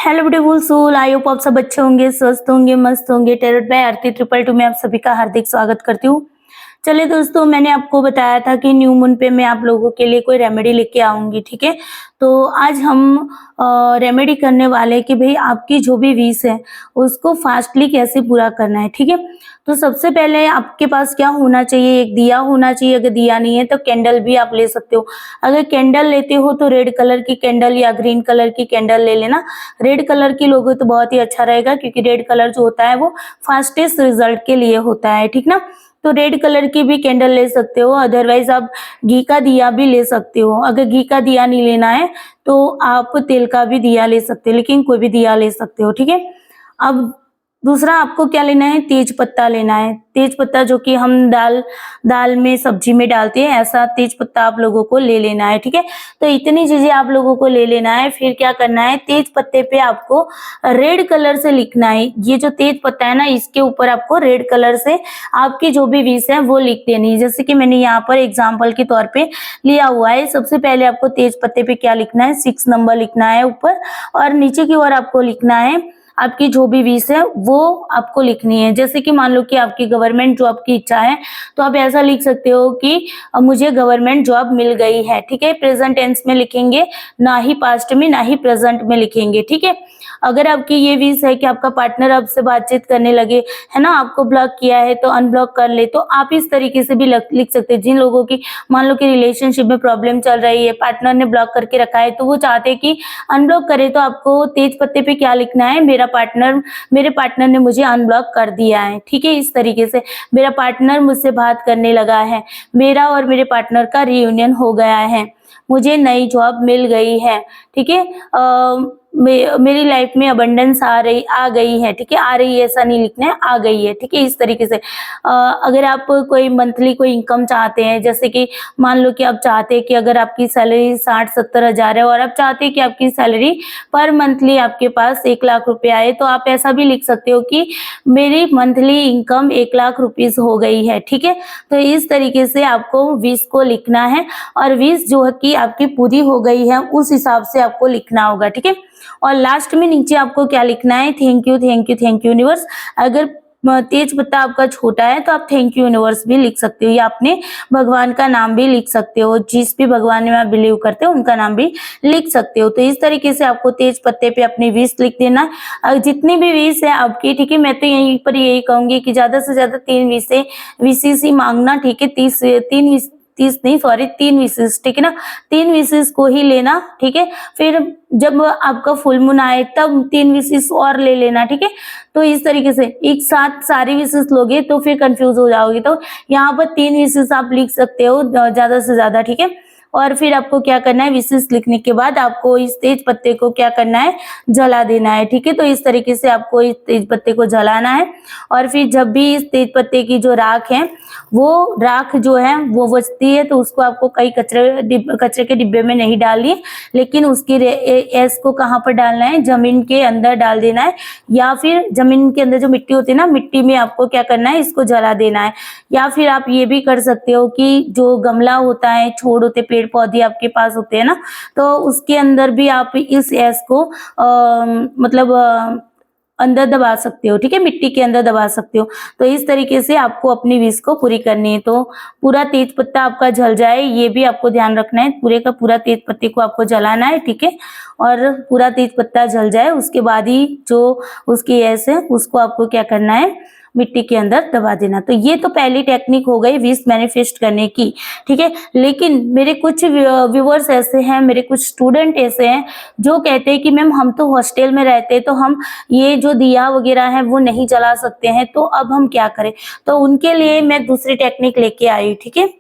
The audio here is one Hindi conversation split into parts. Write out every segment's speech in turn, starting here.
Hello beautiful soul, I hope आप सब अच्छे होंगे, स्वस्थ होंगे, मस्त होंगे। टेरर बाय आरती 222 में आप सभी का हार्दिक स्वागत करती हूँ। चलिए दोस्तों, मैंने आपको बताया था कि न्यू मून पे मैं आप लोगों के लिए कोई रेमेडी लेके आऊंगी, ठीक है। तो आज हम रेमेडी करने वाले कि भाई आपकी जो भी विश है उसको फास्टली कैसे पूरा करना है, ठीक है। तो सबसे पहले आपके पास क्या होना चाहिए, एक दिया होना चाहिए। अगर दिया नहीं है तो कैंडल भी आप ले सकते हो। अगर कैंडल लेते हो तो रेड कलर की कैंडल या ग्रीन कलर की कैंडल ले लेना। रेड कलर की लोगे तो बहुत ही अच्छा रहेगा, क्योंकि रेड कलर जो होता है वो फास्टेस्ट रिजल्ट के लिए होता है, ठीक ना। तो रेड कलर की भी कैंडल ले सकते हो, अदरवाइज आप घी का दिया भी ले सकते हो। अगर घी का दिया नहीं लेना है तो आप तेल का भी दिया ले सकते हो, लेकिन कोई भी दिया ले सकते हो, ठीक है। अब दूसरा आपको क्या लेना है, तेज पत्ता लेना है। तेज पत्ता जो कि हम दाल में सब्जी में डालते हैं, ऐसा तेज पत्ता आप लोगों को ले लेना है, ठीक है। तो इतनी चीजें आप लोगों को ले लेना है। फिर क्या करना है, तेज पत्ते पे आपको रेड कलर से लिखना है। ये जो तेज पत्ता है ना, इसके ऊपर आपको रेड कलर से आपकी जो भी विश है वो लिख देनी है। जैसे कि मैंने यहाँ पर एग्जाम्पल के तौर पे लिया हुआ है। सबसे पहले आपको तेज पत्ते पे क्या लिखना है, 6 नंबर लिखना है ऊपर, और नीचे की ओर आपको लिखना है आपकी जो भी विश है वो आपको लिखनी है। जैसे कि मान लो कि आपकी गवर्नमेंट जॉब की इच्छा है, तो आप ऐसा लिख सकते हो कि मुझे गवर्नमेंट जॉब मिल गई है, ठीक है। प्रेजेंट टेंस में लिखेंगे, ना ही पास्ट में, ना ही प्रेजेंट में लिखेंगे, ठीक है। अगर आपकी ये विश है कि आपका पार्टनर आपसे बातचीत करने लगे, है ना, आपको ब्लॉक किया है तो अनब्लॉक कर ले, तो आप इस तरीके से भी लिख सकते हैं। जिन लोगों की मान लो कि रिलेशनशिप में प्रॉब्लम चल रही है, पार्टनर ने ब्लॉक करके रखा है, तो वो चाहते हैं कि अनब्लॉक करे, तो आपको तेज पत्ते पे क्या लिखना है, मेरे पार्टनर ने मुझे अनब्लॉक कर दिया है, ठीक है। इस तरीके से मेरा पार्टनर मुझसे बात करने लगा है, मेरा और मेरे पार्टनर का रियूनियन हो गया है, मुझे नई जॉब मिल गई है, ठीक है। मेरी लाइफ में अबंडेंस आ गई है, ठीक है। आ रही है ऐसा नहीं लिखना है, आ गई है, ठीक है। इस तरीके से अगर आप कोई मंथली कोई इनकम चाहते हैं, जैसे कि मान लो कि आप चाहते हैं कि अगर आपकी सैलरी 60-70 हजार है और आप चाहते हैं कि आपकी सैलरी पर मंथली आपके पास 1 लाख रुपए आए, तो आप ऐसा भी लिख सकते हो कि मेरी मंथली इनकम 1 लाख रुपीज हो गई है, ठीक है। तो इस तरीके से आपको विश को लिखना है, और विश जो है कि आपकी पूरी हो गई है उस हिसाब से आपको लिखना होगा, ठीक है। और लास्ट में नीचे आपको क्या लिखना है, thank you thank you thank you universe. अगर तेज पत्ता आपका छोटा है तो आप थैंक यू यूनिवर्स भी लिख सकते हो, या अपने भगवान का नाम भी लिख सकते हो। जिस भी भगवान में आप बिलीव करते हो उनका नाम भी लिख सकते हो। तो इस तरीके से आपको तेज पत्ते पे अपनी विश लिख देना। जितनी भी विश है आपकी, ठीक है, मैं तो यहीं पर यही कहूंगी कि ज्यादा से ज्यादा 3 विशेष ही मांगना, ठीक है। 3 विशेष, ठीक है ना। 3 विशेष को ही लेना, ठीक है। फिर जब आपका फुल मून आए तब 3 विशेष और ले लेना, ठीक है। तो इस तरीके से एक साथ सारी विशेष लोगे तो फिर कंफ्यूज हो जाओगे। तो यहाँ पर 3 विशेष आप लिख सकते हो ज्यादा से ज्यादा, ठीक है। और फिर आपको क्या करना है, विशेष लिखने के बाद आपको इस तेज पत्ते को क्या करना है, जला देना है, ठीक है। तो इस तरीके से आपको इस तेज पत्ते को जलाना है। और फिर जब भी इस तेज पत्ते की जो राख है, वो राख जो है वो बचती है, तो उसको आपको कई कचरे के डिब्बे में नहीं डालनी है, लेकिन उसकी एस को कहाँ पर डालना है, जमीन के अंदर डाल देना है। या फिर जमीन के अंदर जो मिट्टी होती है ना, मिट्टी में आपको क्या करना है, इसको जला देना है। या फिर आप ये भी कर सकते हो कि जो गमला होता है, छोड़ होते, पेड़ पौधे आपके पास होते हैं ना, तो उसके अंदर भी आप इस एस को अंदर दबा सकते हो, ठीक है, मिट्टी के अंदर दबा सकते हो। तो इस तरीके से आपको अपनी विश को पूरी करनी है। तो पूरा तेज पत्ता आपका जल जाए, ये भी आपको ध्यान रखना है। पूरे का पूरा तेज पत्ते को आपको जलाना है, ठीक है। और पूरा तेज पत्ता जल जाए उसके बाद ही जो उसकी एस है उसको आपको क्या करना है, मिट्टी के अंदर दबा देना। तो ये तो पहली टेक्निक हो गई विश मैनिफेस्ट करने की, ठीक है। लेकिन मेरे कुछ व्यूअर्स ऐसे हैं, मेरे कुछ स्टूडेंट ऐसे हैं जो कहते हैं कि मैम हम तो हॉस्टल में रहते हैं, तो हम ये जो दिया वगैरह है वो नहीं जला सकते हैं, तो अब हम क्या करें। तो उनके लिए मैं दूसरी टेक्निक लेके आई, ठीक है।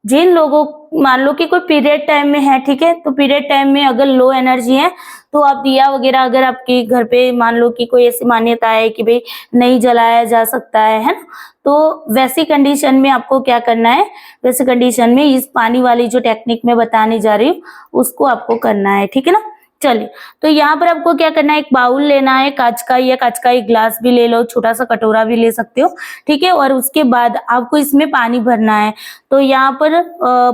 जिन लोगों, मान लो कि कोई पीरियड टाइम में है, ठीक है, तो पीरियड टाइम में अगर लो एनर्जी है तो आप दिया वगैरह, अगर आपके घर पे मान लो कि कोई ऐसी मान्यता है कि भाई नहीं जलाया जा सकता है ना, तो वैसी कंडीशन में आपको क्या करना है, वैसी कंडीशन में इस पानी वाली जो टेक्निक मैं बताने जा रही हूँ उसको आपको करना है, ठीक है ना। चलिए, तो यहाँ पर आपको क्या करना है, एक बाउल लेना है काँच का, या काँच का एक ग्लास भी ले लो, छोटा-सा कटोरा भी ले सकते हो, ठीक है? और उसके बाद आपको इसमें पानी भरना है। तो यहाँ पर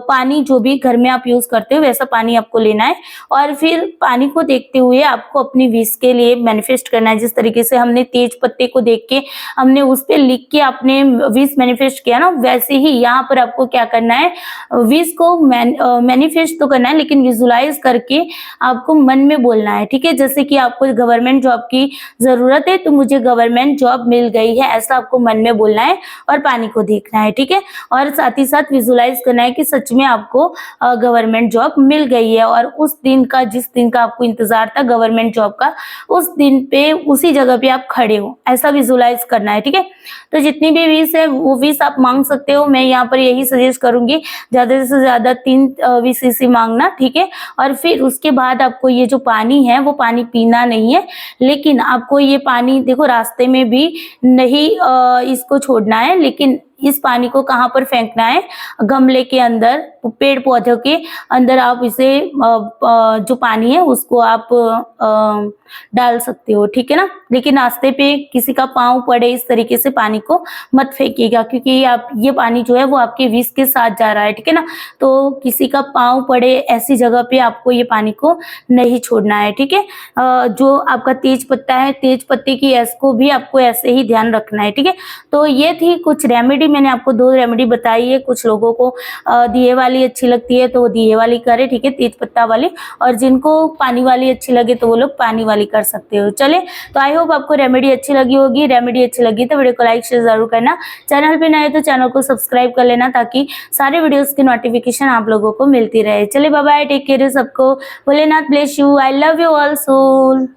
पानी जो भी घर में आप यूज़ करते हो वैसा पानी आपको लेना है, और फिर पानी को देखते हुए आपको अपनी विश के लिए मैनिफेस्ट करना है। जिस तरीके से हमने तेज पत्ते को देख के हमने उस पे लिख के अपने विश मैनिफेस्ट किया ना, वैसे ही यहाँ पर आपको क्या करना है, विश को मैनिफेस्ट तो करना है, लेकिन विजुलाइज करके आपको मन में बोलना है, ठीक है? जैसे कि आपको गवर्नमेंट जॉब की ज़रूरत है, तो मुझे गवर्नमेंट जॉब मिल गई है, ऐसा आपको मन में बोलना है और पानी को देखना है, ठीक है? और साथ ही साथ विजुलाइज करना है कि सच में आपको गवर्नमेंट जॉब मिल गई है, और उस दिन का, जिस दिन का आपको इंतज़ार था गवर्नमेंट जॉब का, उस दिन पे उसी जगह पे आप खड़े हो, ऐसा विजुलाइज करना है, ठीक है? तो जितनी भी विश है वो विश आप मांग सकते हो। मैं यहाँ पर यही सजेस्ट करूँगी, ज़्यादा से ज़्यादा 3 विशेस ही मांगना, ठीक है? और फिर उसके बाद आपको ये जो पानी है वो पानी पीना नहीं है, लेकिन आपको ये पानी देखो रास्ते में भी नहीं इसको छोड़ना है, लेकिन इस पानी को कहाँ पर फेंकना है, गमले के अंदर, पेड़ पौधों के अंदर आप इसे जो पानी है उसको आप डाल सकते हो, ठीक है ना? लेकिन रास्ते पे किसी का पाँव पड़े इस तरीके से पानी को मत फेंकिएगा, क्योंकि आप ये पानी जो है वो आपके विश के साथ जा रहा है, ठीक है ना? तो किसी का पाँव पड़े ऐसी जगह पे आपको ये पानी को नहीं छोड़ना है, ठीक है? जो आपका तेज पत्ता है, तेज पत्ते की एस को भी आपको ऐसे ही ध्यान रखना है, ठीक है? तो ये थी कुछ रेमेडी, मैंने आपको 2 रेमेडी बताई है। कुछ लोगों को दिए वाली अच्छी लगती है तो वो दिए वाली करें, ठीक है, तेज पत्ता वाली, और जिनको पानी वाली अच्छी लगे तो वो लोग पानी वाली कर सकते हो। चले, तो आई होप आपको रेमेडी अच्छी लगी होगी। रेमेडी अच्छी लगी तो वीडियो को लाइक शेयर जरूर करना, चैनल पे नए तो चैनल को सब्सक्राइब कर लेना, ताकि सारे वीडियोस की नोटिफिकेशन आप लोगों को मिलती रहे। चलिए, बाय बाय, टेक केयर सबको, Bholenath bless you, I love you all soul.